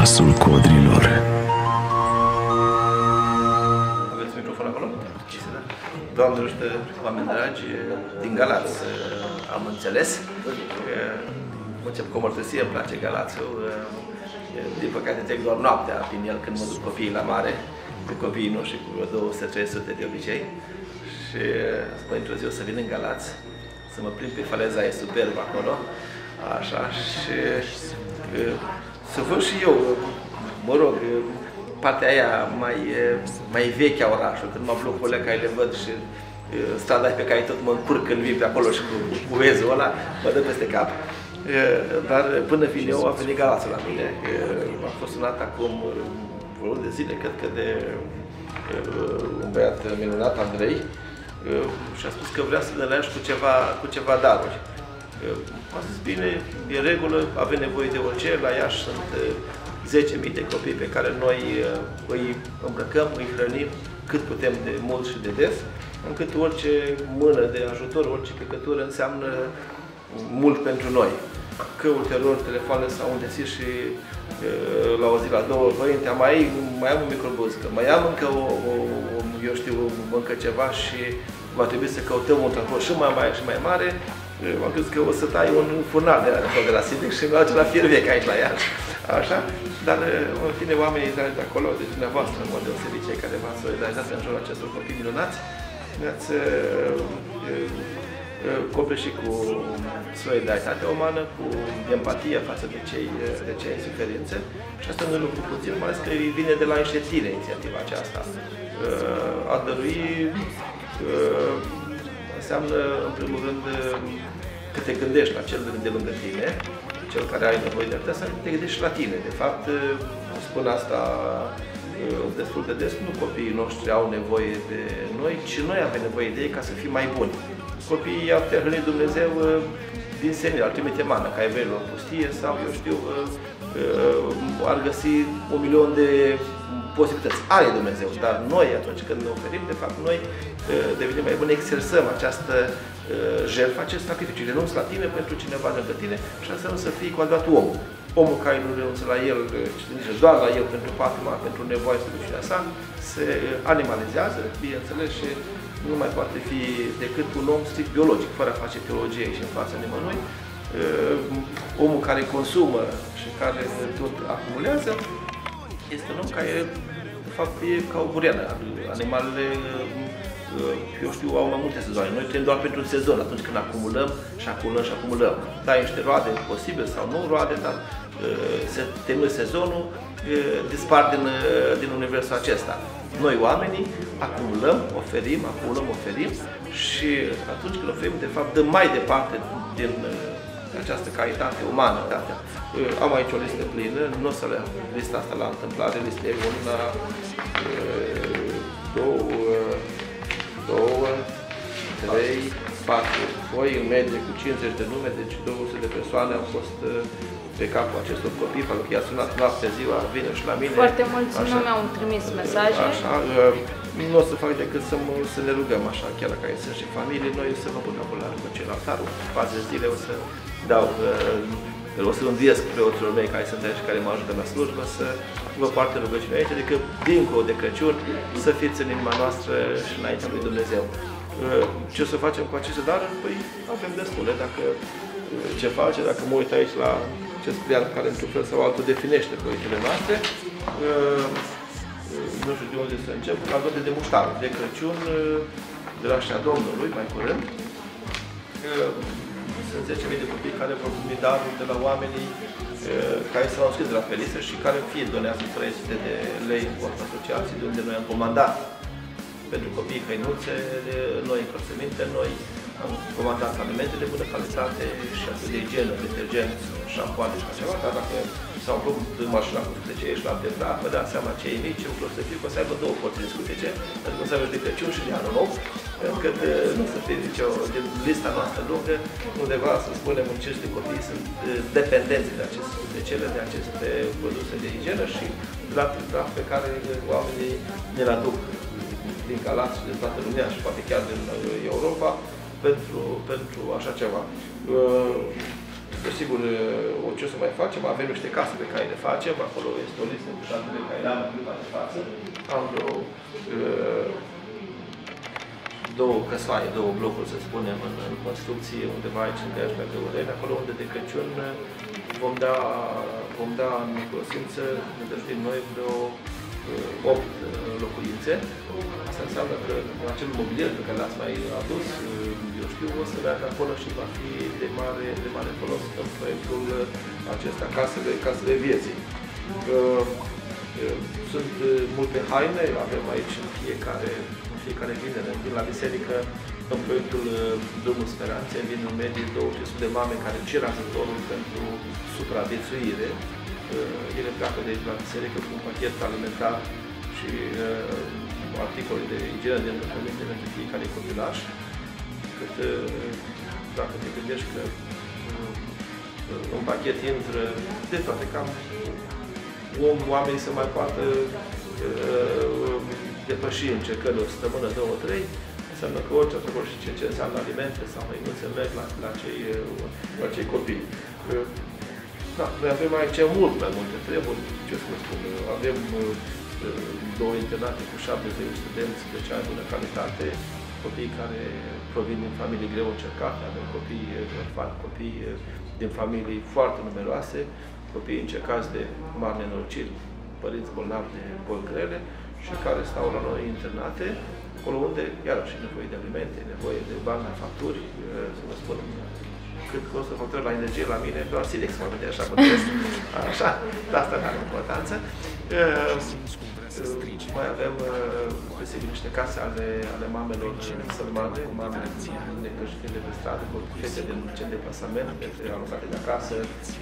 glasul codrilor. Aveți microfon acolo? Doamnelor și oameni dragi, din Galați am înțeles. Încep cu o mărturie, îmi place Galațiul. Din păcate trec doar noaptea prin el când mă duc copiii la mare, cu copiii noștri cu 200-300 de obicei. Și spun într-o zi o să vin în Galați, să mă prind pe faleza, e superb acolo, așa, și să văd și eu, mă rog, partea aia mai veche a orașului, când mă blocurile care le văd și strada pe care tot mă încurc când vin pe acolo și cu vezul ăla, mă dă peste cap. Dar până vin eu, a venit Galațiul la mine. M-a fost sunat acum vreo de zile, cred că de un băiat minunat, Andrei, și a spus că vrea să ne lași cu ceva daruri. Am zis, bine, e regulă, avem nevoie de orice, la Iași sunt 10.000 de copii pe care noi îi îmbrăcăm, îi hrănim cât putem de mult și de des, încât orice mână de ajutor, orice picătură înseamnă mult pentru noi. Că ulterior telefoanele s-au îndesat și la o zi, la două, părinte, mai am un microbuz, că mai am încă eu știu, încă ceva și va trebui să căutăm un transport și mai mare și mai mare. M-am crezut că o să tai un furnal de la Sibic și mi-au la fier vechi aici la Iași. Așa, dar în fine, oamenii de acolo, de dumneavoastră, în mod deosebit, cei care v-ați solidarizat în jurul acestor copii minunați, mi-ați copleșit cu solidaritatea umană, cu empatia față de cei în suferință. Și asta nu e lucru puțin, mai ales că vine de la niște tine inițiativa aceasta. A dărui înseamnă, în primul rând, că te gândești la cel de lângă tine, cel care are nevoie de asta, să te gândești la tine. De fapt, spun asta destul de des, nu copiii noștri au nevoie de noi, ci noi avem nevoie de ei ca să fim mai buni. Copiii au hrănit Dumnezeu din senin, ar trimite mană ca evreilor în pustie sau, eu știu, ar găsi 1.000.000 de posibilități. Are Dumnezeu, dar noi, atunci când ne oferim, de fapt, noi devenim mai buni, exersăm această jertfă, acest sacrificiu. Renunți la tine pentru cineva lângă tine și asta nu să fii cu adevărat om. Omul care nu renunță la el, ci doar la el pentru patima, pentru nevoia și sa, se animalizează, bineînțeles, și nu mai poate fi decât un om strict biologic, fără a face teologie și în fața nimănui. Omul care consumă și care tot acumulează este un om care, de fapt, e ca o bureană. Animalele, eu știu, au mai multe sezoane. Noi trăim doar pentru un sezon, atunci când acumulăm și acumulăm și acumulăm. Dai niște roade, posibil sau nu roade, dar se termină sezonul, dispar din universul acesta. Noi, oamenii, acumulăm, oferim și atunci când oferim, de fapt, dăm mai departe din această calitate umană. Am aici o listă plină, nu o să le lista asta la întâmplare, lista e 1, 2, 3, 4 foi, în medie cu 50 de nume, deci 200 de persoane au fost pe capul acestor copii, pentru că i-a sunat noaptea, ziua, vine și la mine. Foarte mulți nume au trimis mesaje. Așa, nu o să fac decât să ne rugăm așa, chiar dacă sunt și familii, noi o să vă băgăm acolo la rugăciune altarul, 4 zile o să dau, o să înviesc preoților mei care sunt aici, care mă ajută la slujbă, să vă poartă rugăciune aici, adică dincolo de Crăciun, să fiți în inima noastră și înaintea lui Dumnezeu. Ce o să facem cu aceste daruri? Păi avem destule. Dacă ce face, dacă mă uit aici la acest pliant care într-un fel sau altul definește proiectele noastre, nu știu de unde să încep, cadote de muștar, de Crăciun, de la Ștea Domnului, mai curând. Sunt 10.000 de copii care vor primi daruri de la oamenii care s-au înscris de la Felisă și care fie donează 300 de lei cu asociații de unde noi am comandat pentru copii hăinuțe, noi încălțăminte, noi am comandat alimente de bună calitate și atât de igienă, detergenți, șampoane și așa ceva, dar dacă s-au umplut mașina cu scutece și la templat, vă dați seama cei mici, ce umplut să fie, că o să aibă 2 porții de scutece, pentru că o să aibă de Crăciun și de Anul Nou, pentru că nu să fie nicio din lista noastră lungă, undeva, să spunem, acești copii sunt dependenți de aceste scutecele, de aceste produse de igienă și la pe care oamenii ne-l aduc din Galați și din toată lumea și poate chiar din Europa pentru așa ceva. Desigur, ce o să mai facem? Avem niște case pe care le facem, acolo este o listă cu șase pe care le-am în clipa de față. Am două căsoaie, două blocuri, să spunem, în construcție, undeva aici în Găiești, pe Ureni, acolo unde de Crăciun vom da în folosință, ne dăjduim noi, vreo 8 locuințe. Asta înseamnă că acel mobilier pe care l-ați mai adus, eu știu, o să meargă acolo și va fi de mare folos în proiectul acesta, casele vieții. Sunt multe haine, avem aici în fiecare vineri, vin la biserică, în proiectul Drumul Speranței, vin în medie 200 de mame care cer ajutorul pentru supraviețuire. Ele pleacă de la biserică cu un pachet alimentar și articole de igienă de îmbrăcăminte pentru fiecare copilaș. Cât, dacă te gândești că un pachet intră de toate, cam oamenii să mai poată depăși încercări o săptămână, 2-3, înseamnă că orice apropo și ce înseamnă alimente sau măinuțe merg la cei copii. Da, noi avem aici mult mai multe treburi, ce să vă spun, avem două internate cu 70 studenți de cea mai bună calitate, copii care provin din familii greu încercate, avem copii orfani, copii din familii foarte numeroase, copii încercați de mari nenorociri, părinți bolnavi de boli grele și care stau la noi internate, acolo unde, iarăși, e nevoie de alimente, e nevoie de bani la facturi, să vă spun, cât costă factura la energie la mine, doar Silex mă vede așa, așa, dar asta nu are importanță. Mai avem, desigur, niște case ale mamelor sărmane, mame necăștite pe stradă, cu fete din centru de plasament, alocate de acasă,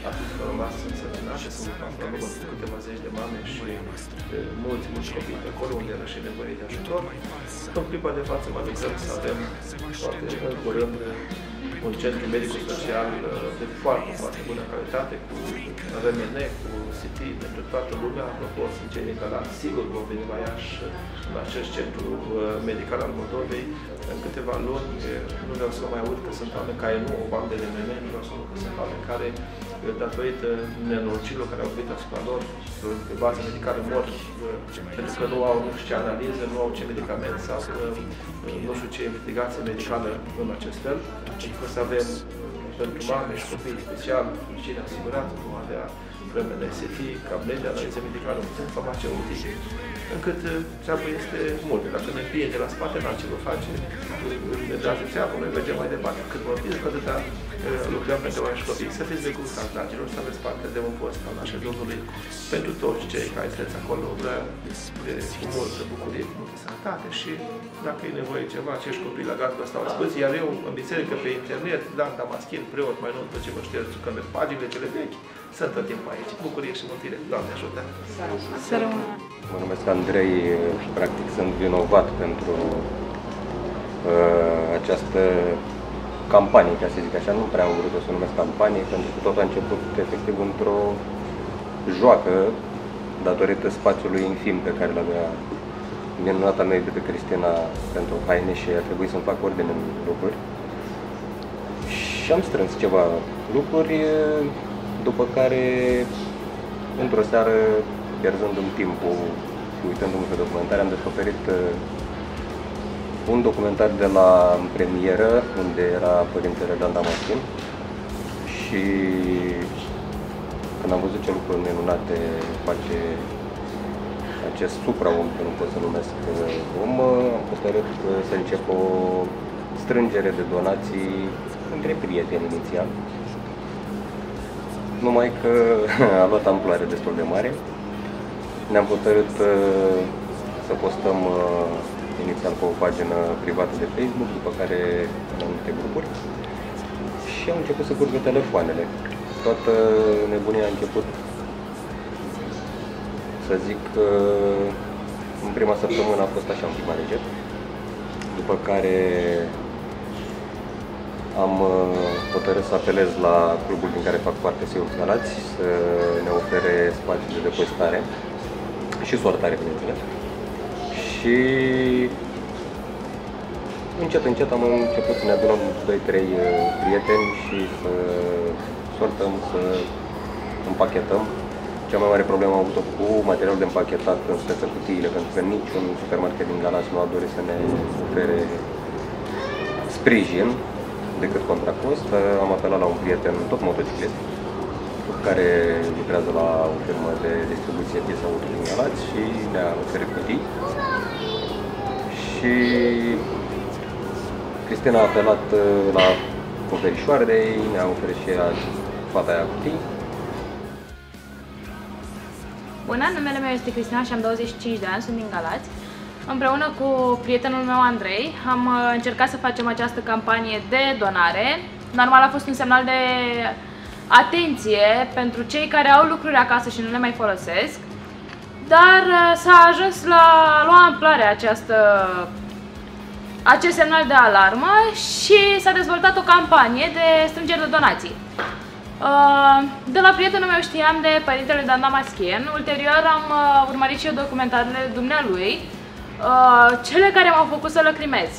atât că au rămas însărcinate, sunt număr cu câteva zeci de mame și mulți copii pe acolo unde era și nevoie de ajutor. În clipa de față mă lucrăm să avem foarte în curând un centru medico-social de foarte bună calitate, cu RMN, cu CT pentru toată lumea. Apropo, sunt cei din Galați, sigur vom veni la Iași în acest centru medical al Moldovei în câteva luni. Nu vreau să mai aud că sunt oameni care nu au bani de RMN, nu vreau să aud că sunt oameni care, datorită nenorocirilor care au venit asupra lor, pe bază medicală mor, pentru că nu au ce analiză, nu au ce medicament sau nu știu ce investigație medicală în acest fel. Că să avem pentru mame și copii special, cine asigurat, vom avea vreme de ST, cabine de analize medicală, farmaceutic, încât treaba este multe. Dacă ne împinge la spate, n-am ce vă face, ne dați treabă, noi mergem mai departe. Cât vă împinge, că atâta lucrăm pentru oameni și copii. Să fiți negustați, dragilor, să aveți parte de un post al nașei Domnului pentru toți cei care sunteți acolo, cu multă bucurie, cu multă sănătate și dacă e nevoie ceva, acești copii la gardul stau asculți, iar eu în biserică pe internet, Damaschin, preot, mai mult pe ce vă șterți, că merg paginile cele vechi, sunt tot timpul aici. Bucurie și mântuire. Doamne ajută! Să rămână! Mă numesc Andrei, practic sunt vinovat pentru această campanie, ca să zic așa. Nu prea am vrut să o numesc campanie, pentru că tot a început efectiv într-o joacă, datorită spațiului infim pe care l-avea minunata mea iubită Cristina pentru haine și a trebuit să-mi fac ordine în lucruri. Și am strâns ceva lucruri, după care, într-o seară, pierzându-mi timpul și uitându-mă pe documentare, am descoperit un documentar de la premieră, unde era Părintele Dan Damaschin. Și când am văzut ce lucruri minunate face acest supra-om, că nu pot să numesc om, am hotărât să încep o strângere de donații între prieteni inițial. Numai că a luat amploare destul de mare. Ne-am hotărât să postăm inițial pe o pagină privată de Facebook, după care în anumite grupuri. Și au început să curgă telefoanele. Toată nebunia a început, să zic, în prima săptămână a fost așa un pic mai leger. După care am hotărât să apelez la clubul din care fac parte, Seiul Galați, să ne ofere spații de depozitare și sortare, bineînțeles. Și încet, încet am început să ne adunăm 2-3 prieteni și să sortăm, să împachetăm. Cea mai mare problemă am avut-o cu materialul de împachetat, în speță cutiile, pentru că niciun supermarket din Galați nu a dorit să ne ofere sprijin decât contra cost. Am apelat la un prieten, tot motociclist, care lucrează la o firmă de distribuție piese auto din Galați și ne-a oferit cutii. Și Cristina a apelat la verișoarei, ne-a oferit și ea fata aia cutii. Bună, numele meu este Cristina și am 25 de ani, sunt din Galați. Împreună cu prietenul meu Andrei am încercat să facem această campanie de donare. Normal a fost un semnal de atenție pentru cei care au lucruri acasă și nu le mai folosesc, dar s-a ajuns la a lua amploare acest semnal de alarmă și s-a dezvoltat o campanie de strângere de donații. De la prietenul meu știam de părintele Dan Damaschien, ulterior am urmărit și eu documentarele dumnealui, cele care m-au făcut să lăcrimez.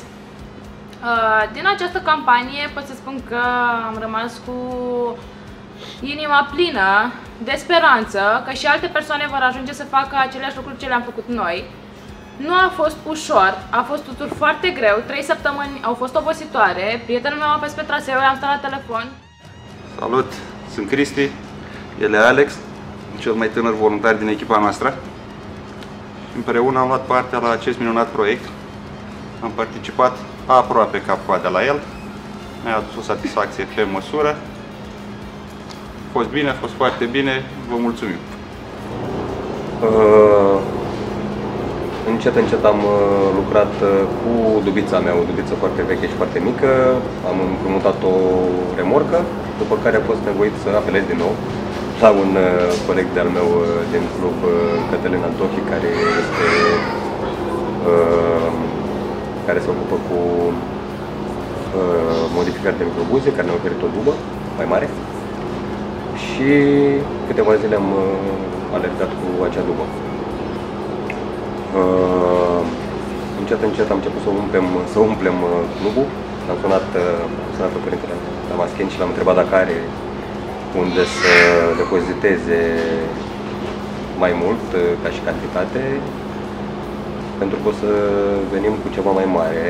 Din această campanie pot să spun că am rămas cu inima plină de speranță că și alte persoane vor ajunge să facă aceleași lucruri ce le-am făcut noi. Nu a fost ușor, a fost totul foarte greu, 3 săptămâni au fost obositoare, prietenul meu a fost pe traseu, i-am stat la telefon. Salut, sunt Cristi, el e Alex, cel mai tânăr voluntar din echipa noastră. Împreună am luat parte la acest minunat proiect, am participat aproape cap-coadă la el, mi-a adus o satisfacție pe măsură. A fost bine, a fost foarte bine, vă mulțumim! Încet, încet am lucrat cu dubița mea, o dubiță foarte veche și foarte mică. Am împrumutat o remorcă, după care a fost nevoit să apelez din nou la un coleg de-al meu din club, Cătălin Antochi, care se ocupă cu modificări de microbuze, care ne-a oferit o dubă mai mare. Și câteva zile am alergat cu acea dubă. Încet, încet am început să umplem clubul. Am sunat pe părintele Damaschien și l-am întrebat dacă are unde să depoziteze mai mult ca și cantitate, pentru că o să venim cu ceva mai mare.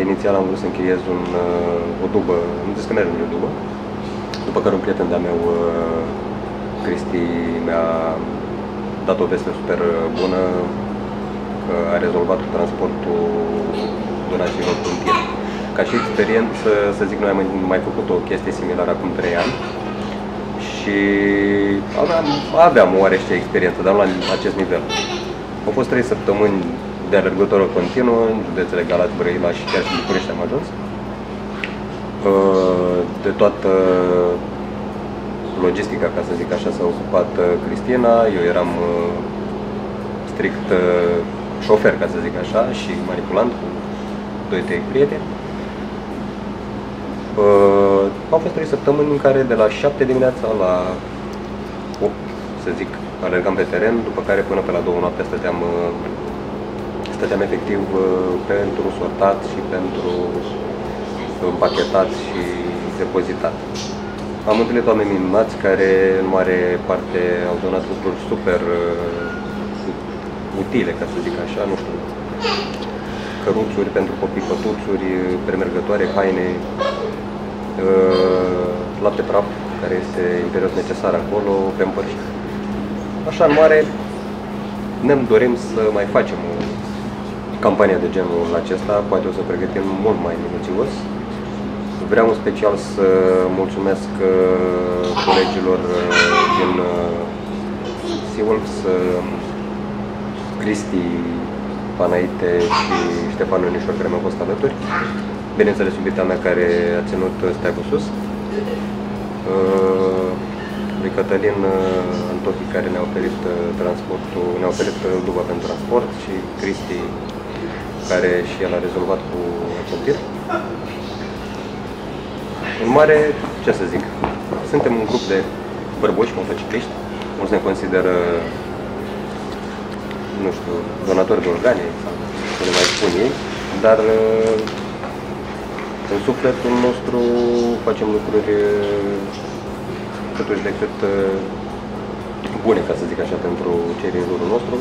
Inițial am vrut să închiriez o dubă, îmi zis că merg o dubă, după care un prieten de-a meu, Cristi, mi-a dat o veste super bună, că a rezolvat transportul donațiilor frontiere. Ca și experiență, să zic, noi am mai făcut o chestie similară acum 3 ani și aveam oarește experiență, dar nu la acest nivel. Au fost 3 săptămâni de alergătură continuă în județele Galați, Brăila și chiar și București am ajuns. De toată logistica, ca să zic așa, s-a ocupat Cristina, eu eram strict șofer, ca să zic așa, și manipulant cu 2-3 prieteni. Au fost 3 săptămâni în care de la 7 dimineața la 8, să zic, alergam pe teren, după care până pe la 2 noaptea stăteam efectiv pentru sortat și pentru împachetat și depozitat. Am întâlnit oameni minunați care în mare parte au donat lucruri super utile, ca să zic așa, nu știu, căruțuri pentru copii, pătuțuri, premergătoare, haine, lapte praf, care este imperios necesar acolo, pe împărșit. Așa, în mare, ne dorim să mai facem o campanie de genul acesta, poate o să pregătim mult mai minuțios. Vreau în special să mulțumesc colegilor din Seawolves, Cristi, Panaite și Ștefan Unișor, care mi-au fost alături. Bineînțeles, iubita mea care a ținut steagul sus. Lui Cătălin Antochi, care ne-a oferit transportul, ne-a oferit duba pentru transport, și Cristi, care și el a rezolvat cu acel tir. În mare, ce să zic, suntem un grup de bărboși motocicliști, mulți ne consideră, nu știu, donatori de organe, sau ce le mai spun ei, dar în sufletul nostru facem lucruri cât de cât bune, ca să zic așa, pentru cei din jurul nostru.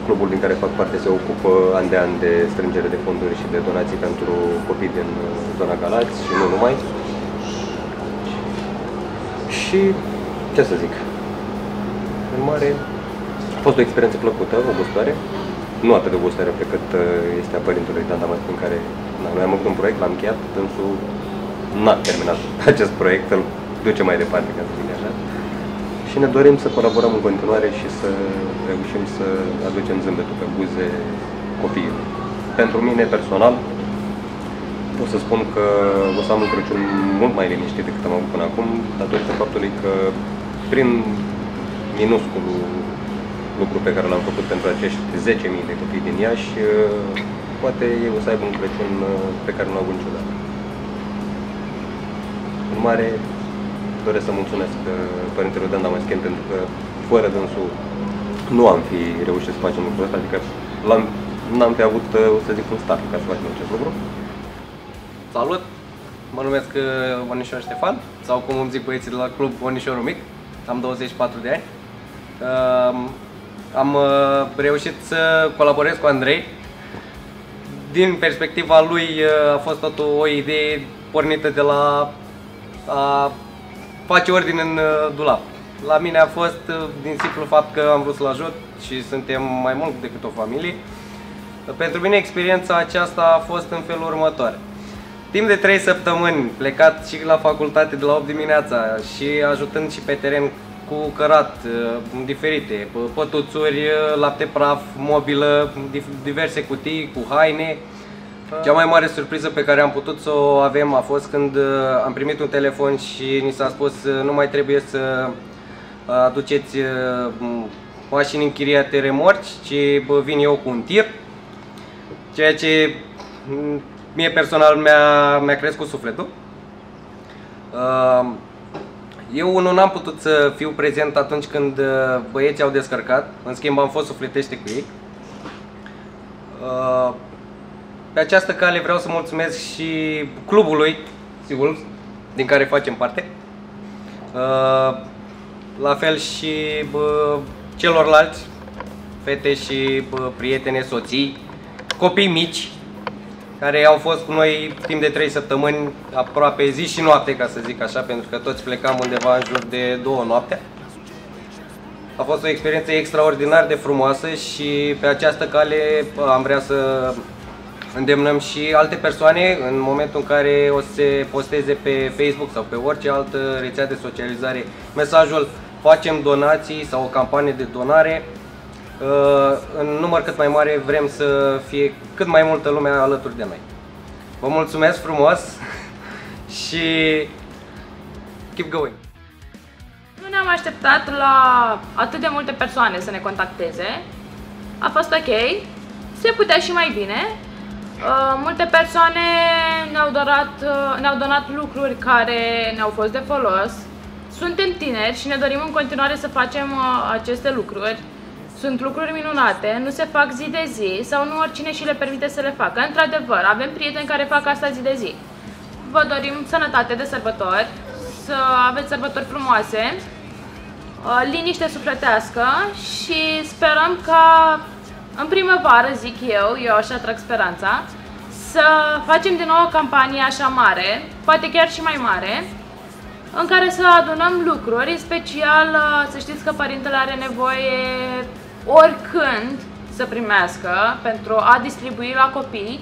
Clubul din care fac parte se ocupă an de an de strângere de fonduri și de donații pentru copii din zona Galați și nu numai. Și ce să zic, în mare a fost o experiență plăcută, obositoare, nu atât de obositoare pe cât este a părintelui Dan Damaschi, în care noi am avut un proiect, l-am încheiat, dânsul n-a terminat acest proiect, îl duce mai departe, ca să zic așa. Și ne dorim să colaborăm în continuare și să reușim să aducem zâmbetul pe buze copiilor. Pentru mine, personal, pot să spun că o să am un Crăciun mult mai liniștit decât am avut până acum, datorită faptului că prin minusculul lucru pe care l-am făcut pentru acești 10.000 de copii din Iași, poate ei o să aibă un Crăciun pe care nu l-au avut niciodată. În mare, doresc să mulțumesc părintelui Dan Damaschi, pentru că fără dânsul nu am fi reușit să facem lucrul ăsta, adică n-am fi avut, să zic, un start ca să facem acest lucru. Salut! Mă numesc Onișor Ștefan, sau cum îmi zic băieții de la club, Onișorul Mic. Am 24 de ani. Am reușit să colaborez cu Andrei. Din perspectiva lui a fost tot o idee pornită de la a face ordine în dulap. La mine a fost din simplu fapt că am vrut să-l ajut și suntem mai mult decât o familie. Pentru mine experiența aceasta a fost în felul următor. Timp de 3 săptămâni, plecat și la facultate de la 8 dimineața și ajutând și pe teren cu cărat diferite, pătuțuri, lapte praf, mobilă, diverse cutii cu haine. Cea mai mare surpriză pe care am putut să o avem a fost când am primit un telefon și ni s-a spus nu mai trebuie să aduceți mașini închiriate remorci, ci vin eu cu un tir, ceea ce mie personal mi-a crescut sufletul. Eu unul n-am putut să fiu prezent atunci când băieții au descărcat, în schimb am fost sufletește cu ei. Pe această cale vreau să mulțumesc și clubului Wolves, din care facem parte. La fel și celorlalți, fete și prietene, soții, copii mici, care au fost cu noi timp de 3 săptămâni, aproape zi și noapte, ca să zic așa, pentru că toți plecam undeva în jur de 2 noaptea. A fost o experiență extraordinar de frumoasă și pe această cale am vrea să îndemnăm și alte persoane în momentul în care o să se posteze pe Facebook sau pe orice altă rețea de socializare mesajul facem donații sau o campanie de donare. În număr cât mai mare vrem să fie cât mai multă lume alături de noi. Vă mulțumesc frumos și keep going! Nu ne-am așteptat la atât de multe persoane să ne contacteze. A fost ok, se putea și mai bine. Multe persoane ne-au donat lucruri care ne-au fost de folos. Suntem tineri și ne dorim în continuare să facem aceste lucruri. Sunt lucruri minunate, nu se fac zi de zi sau nu oricine și le permite să le facă. Într-adevăr, avem prieteni care fac asta zi de zi. Vă dorim sănătate de sărbători, să aveți sărbători frumoase, liniște sufletească și sperăm ca în primăvară, zic eu așa trag speranța, să facem din nou o campanie așa mare, poate chiar și mai mare, în care să adunăm lucruri, în special să știți că părintele are nevoie oricând să primească pentru a distribui la copii.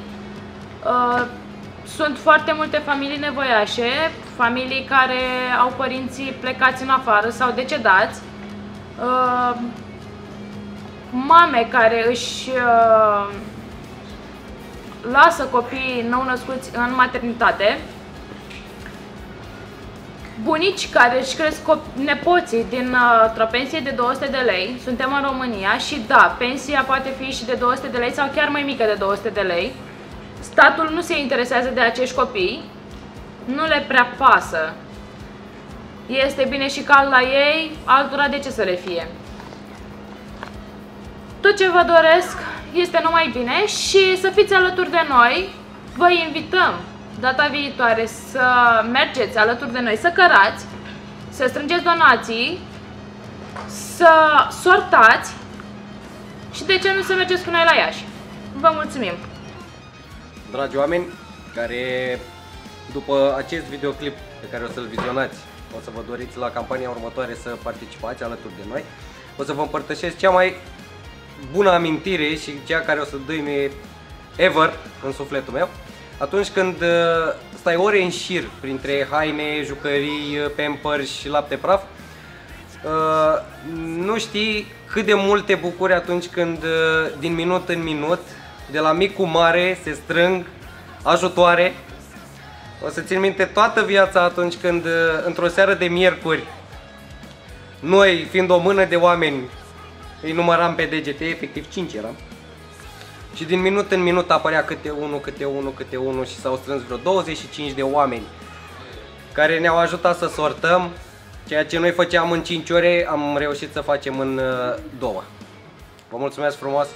Sunt foarte multe familii nevoiașe, familii care au părinții plecați în afară sau decedați, mame care își lasă copiii nou născuți în maternitate, bunici care își cresc nepoții dintr-o pensie de 200 de lei. Suntem în România și da, pensia poate fi și de 200 de lei sau chiar mai mică de 200 de lei. Statul nu se interesează de acești copii, nu le prea pasă. Este bine și cald la ei, altora de ce să le fie? Tot ce vă doresc este numai bine și să fiți alături de noi vă invităm data viitoare să mergeți alături de noi, să cărați, să strângeți donații, să sortați și de ce nu să mergeți cu noi la Iași. Vă mulțumim! Dragi oameni care după acest videoclip pe care o să-l vizionați, o să vă doriți la campania următoare să participați alături de noi, o să vă împărtășesc cea mai bună amintire și cea care o să dăinuie ever în sufletul meu. Atunci când stai ore în șir printre haine, jucării, Pampers și lapte praf, nu știi cât de mult te bucuri atunci când din minut în minut, de la mic cu mare, se strâng ajutoare. O să țin minte toată viața atunci când, într-o seară de miercuri, noi, fiind o mână de oameni, îi număram pe degete, efectiv 5 eram. Și din minut în minut apărea câte unul și s-au strâns vreo 25 de oameni care ne-au ajutat să sortăm. Ceea ce noi făceam în 5 ore, am reușit să facem în 2. Vă mulțumesc frumos!